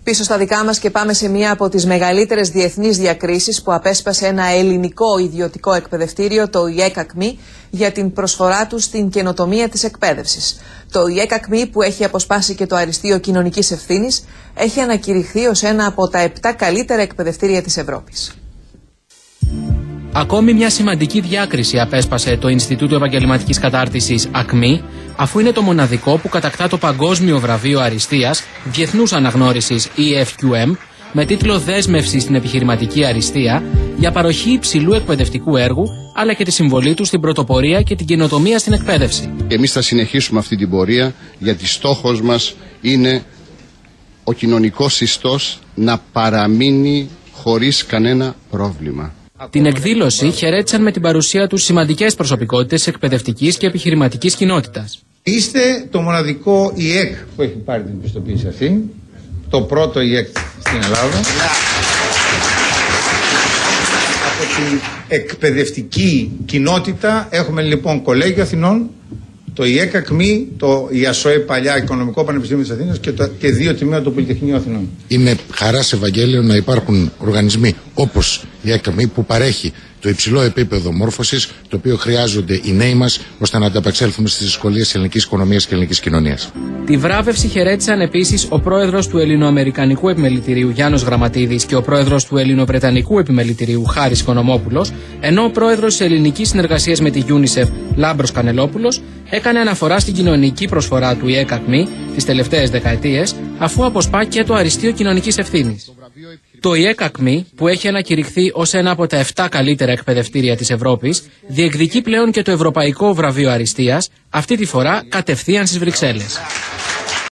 Πίσω στα δικά μας και πάμε σε μία από τις μεγαλύτερες διεθνείς διακρίσεις που απέσπασε ένα ελληνικό ιδιωτικό εκπαιδευτήριο, το ΙΕΚΑΚΜΗ, για την προσφορά του στην καινοτομία της εκπαίδευσης. Το ΙΕΚΑΚΜΗ, που έχει αποσπάσει και το αριστείο κοινωνικής ευθύνης, έχει ανακηρυχθεί ως ένα από τα 7 καλύτερα εκπαιδευτήρια της Ευρώπης. Ακόμη μια σημαντική διάκριση απέσπασε το Ινστιτούτο Επαγγελματικής Κατάρτισης ΑΚΜΗ, αφού είναι το μοναδικό που κατακτά το Παγκόσμιο Βραβείο Αριστείας Διεθνούς Αναγνώρισης EFQM, με τίτλο «Δέσμευση στην επιχειρηματική αριστεία» για παροχή υψηλού εκπαιδευτικού έργου, αλλά και τη συμβολή του στην πρωτοπορία και την καινοτομία στην εκπαίδευση. Εμείς θα συνεχίσουμε αυτή την πορεία, γιατί στόχος μας είναι ο κοινωνικός ιστός να παραμείνει χωρίς κανένα πρόβλημα. Την εκδήλωση χαιρέτησαν με την παρουσία τους σημαντικές προσωπικότητες της εκπαιδευτικής και επιχειρηματικής κοινότητας. Είστε το μοναδικό ΙΕΚ που έχει πάρει την πιστοποίηση αυτή, το πρώτο ΙΕΚ στην Ελλάδα. Από την εκπαιδευτική κοινότητα έχουμε λοιπόν Κολέγιο Αθηνών, το ΙΕΚΑΚΜΗ, το ΙΑΣΟΕ παλιά Οικονομικό Πανεπιστήμιο της Αθήνας και 2 τμήματα του Πολυτεχνείου Αθηνών. Είναι χαράς Ευαγγέλιο να υπάρχουν οργανισμοί όπως η ΙΕΚΑΚΜΗ που παρέχει το υψηλό επίπεδο μόρφωσης το οποίο χρειάζονται οι νέοι μας ώστε να ανταπεξέλθουμε στις δυσκολίες της ελληνικής οικονομίας και ελληνικής κοινωνίας. Τη βράβευση χαιρέτησαν επίσης ο πρόεδρος του Ελληνοαμερικανικού Επιμελητηρίου Γιάννος Γραμματίδης και ο πρόεδρος του Ελληνοβρετανικού Επιμελητηρίου Χάρης Οικονομόπουλος, ενώ ο πρόεδρος της ελληνικής συνεργασίας με τη UNICEF Λάμπρος Κανελόπουλος έκανε αναφορά στην κοινωνική προσφορά του ΙΕΚΑΚΜΗ τις τελευταίες δεκαετίες, αφού αποσπά και το αριστείο κοινωνικής ευθύνης. Το ΙΕΚΑΚΜΗ, που έχει ανακηρυχθεί ως ένα από τα 7 καλύτερα εκπαιδευτήρια της Ευρώπης, διεκδικεί πλέον και το Ευρωπαϊκό Βραβείο Αριστείας, αυτή τη φορά κατευθείαν στις Βρυξέλλες.